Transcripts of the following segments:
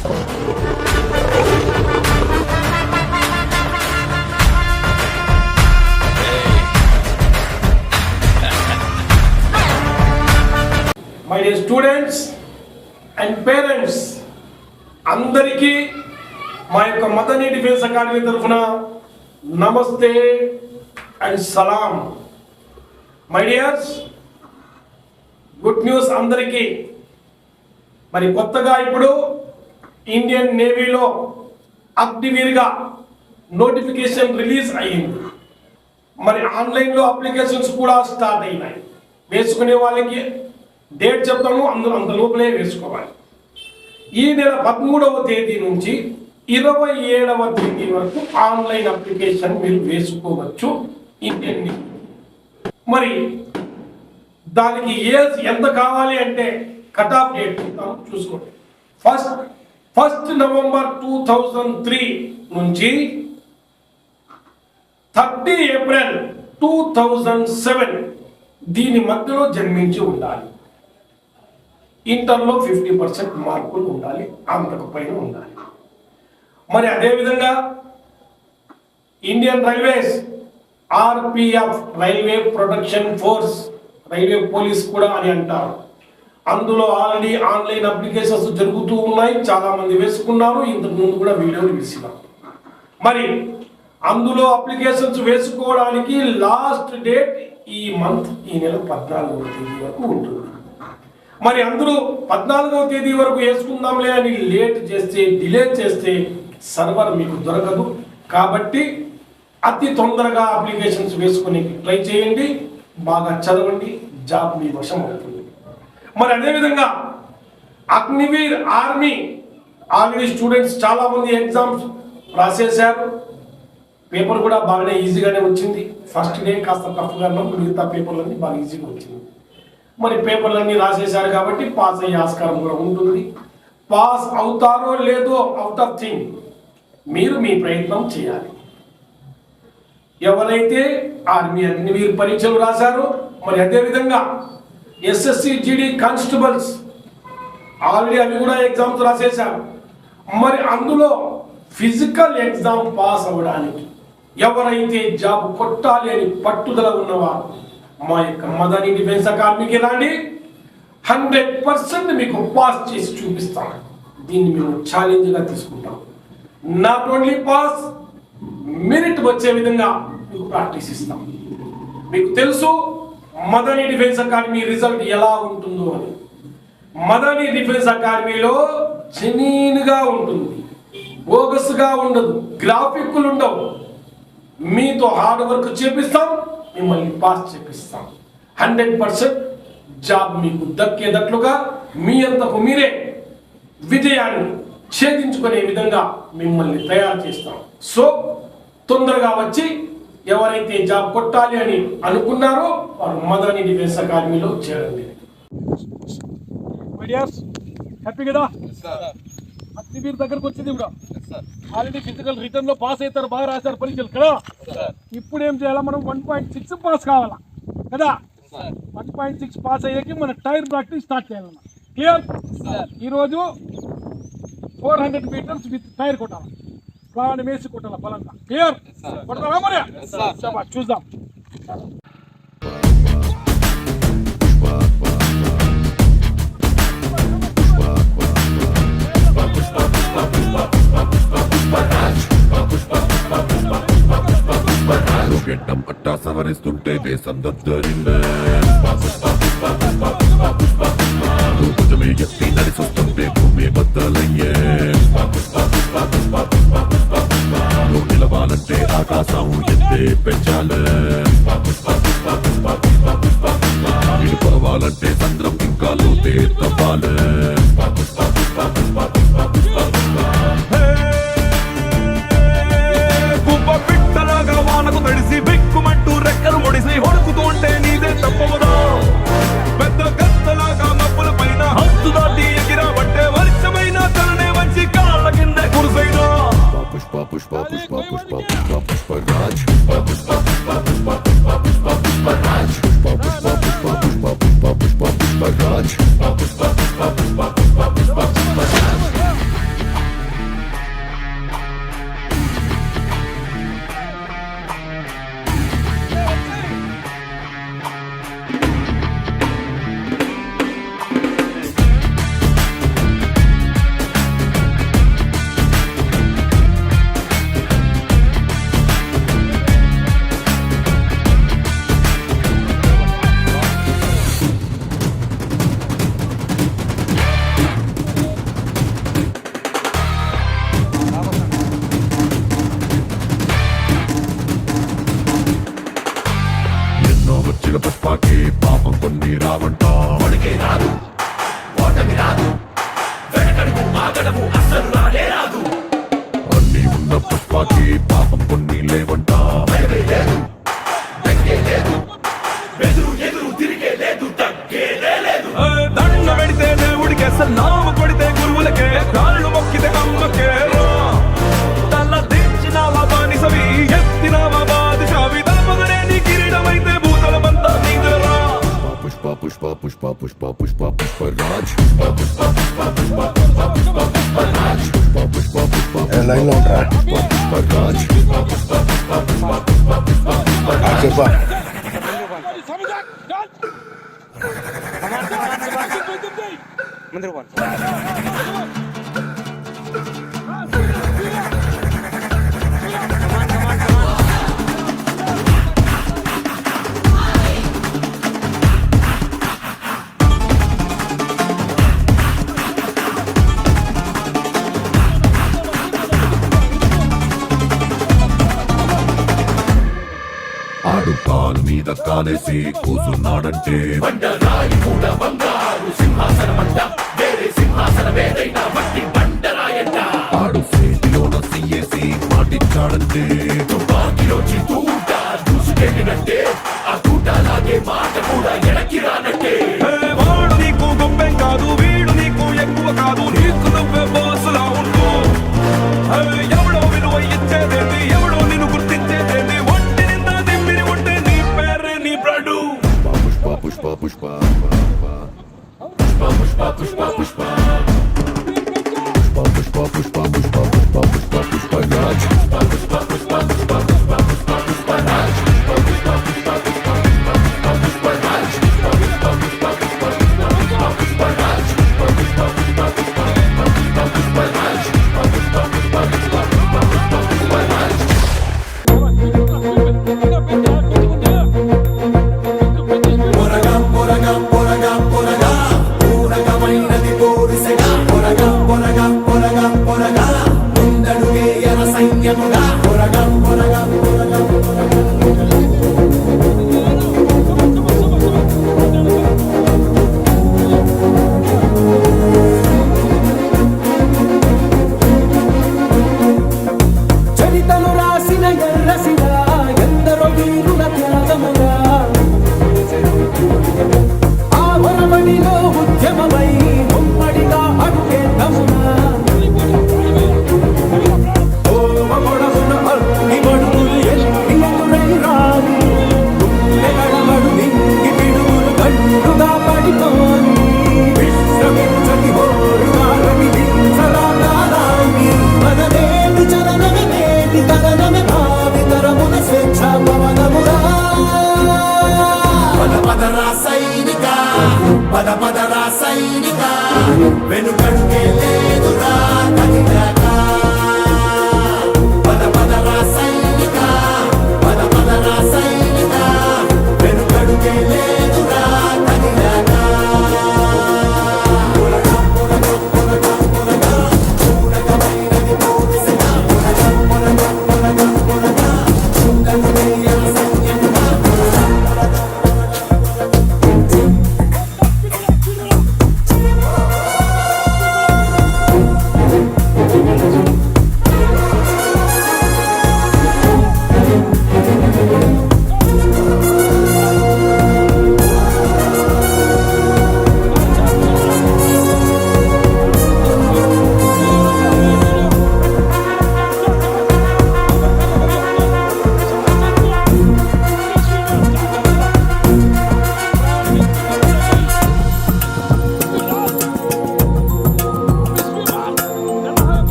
My dear students and parents అందరికీ మా యొక్క మదనీ డిఫెన్స్ అకాడమీ తరఫున నమస్తే అండ్ సలాం. మై డియర్స్, గుడ్ న్యూస్ అందరికీ. మరి కొత్తగా ఇప్పుడు ఇండియన్ నేవీలో అగ్నివీర్గా నోటిఫికేషన్ రిలీజ్ అయ్యింది. మరి ఆన్లైన్లో అప్లికేషన్స్ కూడా స్టార్ట్ అయినాయి. వేసుకునే వాళ్ళకి డేట్ చెప్తాము, అంత లోపలే వేసుకోవాలి. ఈ నెల 13వ తేదీ నుంచి 27వ తేదీ వరకు ఆన్లైన్ అప్లికేషన్ మీరు వేసుకోవచ్చు ఇండియన్ నేవీ. మరి దానికి ఏజ్ ఎంత కావాలి అంటే కట్ ఆఫ్ డేట్ చూసుకోండి. ఫస్ట్ నవంబర్ 2003 నుంచి 30 ఏప్రిల్ 2007 దీని మధ్యలో జన్మించి ఉండాలి. ఇంటర్లో 50% మార్కులు ఉండాలి, అంతకు పైన ఉండాలి. మరి అదేవిధంగా Indian railways RPF, railway protection force, railway police కూడా అని అంటారు. అందులో ఆల్రెడీ ఆన్లైన్ అప్లికేషన్స్ జరుగుతూ ఉన్నాయి. చాలా మంది వేసుకున్నారు, ఇంతకు ముందు కూడా వీడియోలు వేసినాం. మరి అందులో అప్లికేషన్స్ వేసుకోవడానికి లాస్ట్ డేట్ ఈ నెల 14వ తేదీ వరకు ఉంటుంది. మరి అందరూ 14వ తేదీ వరకు వేసుకుందాంలే అని డిలే చేస్తే సర్వర్ మీకు దొరకదు. కాబట్టి అతి తొందరగా అప్లికేషన్స్ వేసుకుని ట్రై చేయండి, బాగా చదవండి, జాబ్ మీ వశం అవుతుంది. మరి అదేవిధంగా అగ్నివీర్ ఆర్మీ ఆల్రెడీ స్టూడెంట్స్ చాలా మంది ఎగ్జామ్స్ రాసేశారు. పేపర్ కూడా బాగానే ఈజీగానే వచ్చింది. ఫస్ట్ డే కాస్త టఫ్గా మిగతా పేపర్లన్నీ బాగా ఈజీగా వచ్చింది. మరి పేపర్లన్నీ రాసేశారు కాబట్టి పాస్ అయ్యే ఆస్కారం కూడా ఉంటుంది. పాస్ అవుతారో లేదో అవుట్ ఆఫ్ థింగ్, మీరు మీ ప్రయత్నం చేయాలి. ఎవరైతే ఆర్మీ అగ్నివీర్ పరీక్షలు రాశారో, మరి అదేవిధంగా ఎస్ఎస్సి జీడీ కానిస్టేబుల్స్ ఆల్రెడీ అవి కూడా ఎగ్జామ్స్ రాసేశారు. మరి అందులో ఫిజికల్ ఎగ్జామ్ పాస్ అవ్వడానికి ఎవరైతే జాబ్ కొట్టాలి అని పట్టుదల ఉన్నవారు మా యొక్క మదనీ డిఫెన్స్ అకాడమీకి రండి. 100% మీకు పాస్ చేసి చూపిస్తాం. దీన్ని మేము ఛాలెంజ్గా తీసుకుంటాం. నాట్ ఓన్లీ పాస్, మెరిట్ వచ్చే విధంగా మీకు ప్రాక్టీస్ ఇస్తాం. మీకు తెలుసు మదనీ డిఫెన్స్ అకాడమీ రిజల్ట్ ఎలా ఉంటుందో అని. మదనీ డిఫెన్స్ అకాడమీలో జెన్యూన్గా ఉంటుంది, బోగస్గా ఉండదు, గ్రాఫిక్లు ఉండవు. మీతో హార్డ్ వర్క్ చేపిస్తాం, మిమ్మల్ని పాస్ చేపిస్తాం. 100% జాబ్ మీకు దక్కేటట్లుగా మీ అంతకు మీరే విజయాన్ని ఛేదించుకునే విధంగా మిమ్మల్ని తయారు చేస్తాం. సో తొందరగా వచ్చి ఎవరైతే జాబ్ కొట్టాలి అని అనుకున్నారో వారు మదనీ డిఫెన్స్ అకాడమీలో చేరండి. హ్యాపీ కదా? అగ్నివీర్ దగ్గరకు వచ్చింది కూడా ఆల్రెడీ ఫిజికల్ రిటర్న్ లో పాస్ అవుతారు, బాగా రాశారు పరీక్షలు కదా. ఇప్పుడు ఏం చేయాలా, మనం 1.6 పాస్ కావాలా కదా. 1.6 పాస్ అయ్యాక మన టైర్ ప్రాక్టీస్ స్టార్ట్ చేయాలన్నా. క్లియర్? ఈరోజు 400 మీటర్స్ విత్ టైర్ కొట్టాలి, బాగా వేసి కొట్టాలి బలంగా. క్లియర్? కొట్టాలా మరి? చూద్దాం. గెడ్డం పట్టా సవరిస్తుంటే దేశం దద్దరిందే. భుజమే ఎత్తి నడిచొస్తుంటే భూమి బద్దలయ్యే. నువ్వు నిలవాలంటే ఆకాశం ఎత్తే పెంచాలే. నిలుపవాలంటే చంద్రం ఇంకా లోతే తవ్వాలే. బిక్కుమంటూ రెక్కలు ముడిసి హొడుకుతుంటే నీదే తప్పవదా. పెద్ద గద్దలాగా మబ్బుల పైన హద్దు దాటి ఎగిరావంటే వర్షమైన తలనే వంచి కాళ్ళ కింద కురుసైనా. పుష్ప పుష్ప పుష్ప పుష్ప పుష్ప పుష్ప రాజ్ పుష్ప పుష్ప పుష్ప పుష్ప పుష్పరాజ్ పుష్ప పుష్ప పుష్ప పుష్ప పుష్ప పుష్ప పుష్పరాజ్ పుష్ప పుష్ప పుష్ప లైన్ లో ఉంటారా పుష్పరాజ్ పుష్ప పుష్ప పుష్ప పుష్ప పుష్ప పుష్ప పుష్పరాజ్ చెప్పా मंदिर ఆడు కాలు మీద కాలేసి కూసున్నాడంటే బండరాయి మూడ బంగారు సింహాసనమంట వేరే సింహాసనం ఏదైనా మట్టి బండరాయంట ఆడు చేతిలోన సీయేసి మాటిచ్చాడంటే తుపాకిలోచి తూట దూసుకెళ్ళినట్టే ఆ తూటలాగే మాట కూడా ఎనక్కి రానట్టే వాడు నీకు గొప్పేం కాదు వీడు నీకు ఎక్కువ కాదు నీకు నువ్వే బాసులా ఉంటూ ఎవడో విలువ ఇచ్చేదేంటి ఎవడో నిన్ను గుర్తించేదేంటి ఒంటి నిందా దిమ్మిరి ఉంటే నీ పేరే నీ బ్రడు పుష్ప పుష్ప పుష్ప పుష్ప పుష్ప పుష్ప పుష్ప పుష్ప పుష్ప పుష్ప పుష్ప పుష్ప పుష్ప పుష్ప రాజ్ పుష్ప పుష్ప పుష్ప పుష్ప పుష్ప పుష్ప పుష్ప రాజ్ పుష్ప పుష్ప పుష్ప పుష్ప పుష్ప పుష్ప రాజ్ పుష్ప పుష్ప పుష్ప పుష్ప పుష్ప పుష్ప రాజ్ పుష్ప పుష్ప పుష్ప పుష్ప పుష్ప పుష్ప రాజ్ పుష్ప పుష్ప పుష్ప పుష్ప పుష్ప పుష్ప రాజ్ చరితను రాసిన ఎర్రసిన ఎందరో వీరుల త్యాగముగా ఆ వరవడిలో ఉద్యమమై ఉమ్మడిగా అడుగేద్దామునా ఓమగొడమున అగ్ని మడుగులు ఎల్లి ఎదురై రాని గుండెగడమడు నింగి పిడుగులు గండుగా పడిపోని విశ్రమించని హోరుగారని దించలాగారాని మనదేటి చలనమే నేటి తరణమే భావి తరమున స్వేచ్ఛా పవనమురా పదపదరా సైనిక పదపదరా సైనిక వెనుకడుకే లేదురా కదిలాక పదపదరా సైనిక పదపదరా సైనిక వెనుకడుకే లేదురా కదిలాక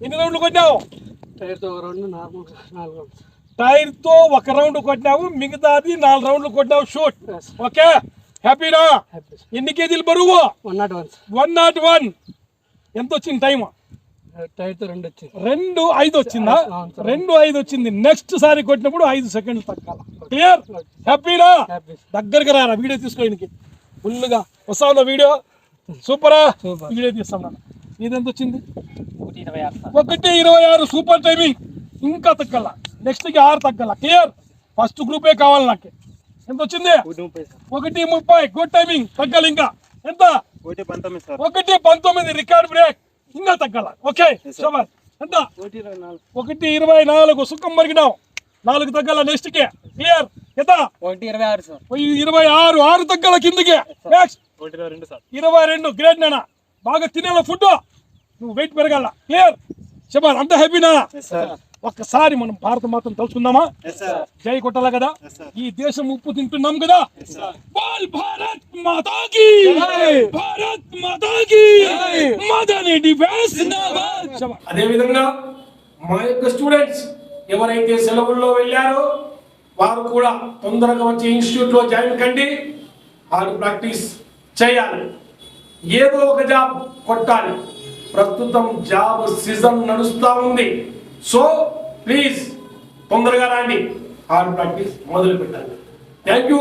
ఎన్ని రౌండ్లు కొట్టావు? టైర్తో రౌండ్ నార్మల్ 4 రౌండ్స్ టైర్తో ఒక రౌండ్ కొట్టినావు, మిగతాది 4 రౌండ్లు కొట్టినావు. షూట్. ఓకే, హ్యాపీనా? ఎన్ని కేజీలు బరువు? 101. ఎంత వచ్చింది టైం? టైర్తో 2 వచ్చింది. 2:05 వచ్చిందా? 2:05 వచ్చింది. నెక్స్ట్ సారి కొట్టినప్పుడు 5 సెకండ్లు తగ్గాల. క్లియర్? హ్యాపీనా? దగ్గరగా రారా, వీడియో తీసుకోనికి ఫుల్గా వస్తావునా? వీడియో సూపరా? వీడియో తీస్తాం. ఇదెంత వచ్చింది? 1:26. Super timing. ఇంకా తగ్గల, నెక్స్ట్కి 6 తగ్గల. క్లియర్? ఫస్ట్ గ్రూపే కావాలి నాకు. ఎంత వచ్చింది? 1:30. Good timing. తగ్గాలి ఇంకా. ఎంత? 1:19. Record break. ఇంకా తగ్గాల. Okay, super. ఎంత? 1:24. సుఖం మరిగినావు. 4 తగ్గాల నెక్స్ట్కి. క్లియర్? ఎంత? 1:26 సార్. 26. 6 తగ్గాల కిందకి. నెక్స్ట్ 22. గ్రేట్ నేనా? బాగా తినేలా ఫుడ్, నువ్వు వెయిట్ పెరగాల. క్లియర్? చెప్పాలి, అంత హ్యాపీనా? ఒక్కసారి మనం భారత మాతను తలుచుకుందామా? జై కొట్టాలా కదా? ఈ దేశం ఉప్పు తింటున్నాం కదా. బాల్ భారత్ మాతాకి, భారత్ మాతాకి, మదనీ డిఫెన్స్ జిందాబాద్. అదే విధంగా మా యొక్క స్టూడెంట్స్ ఎవరైతే సెలవుల్లో వెళ్ళారో వారు కూడా తొందరగా వచ్చి ఇన్స్టిట్యూట్ లో జాయిన్ కండి. హార్డ్ ప్రాక్టీస్ చేయాలి, ఏదో ఒక జాబ్ కొట్టాలి. ప్రస్తుతం జాబ్ సీజన్ నడుస్తూ ఉంది. సో ప్లీజ్ తొందరగా రండి, హార్డ్ ప్రాక్టీస్ మొదలు పెట్టాలి. Thank you.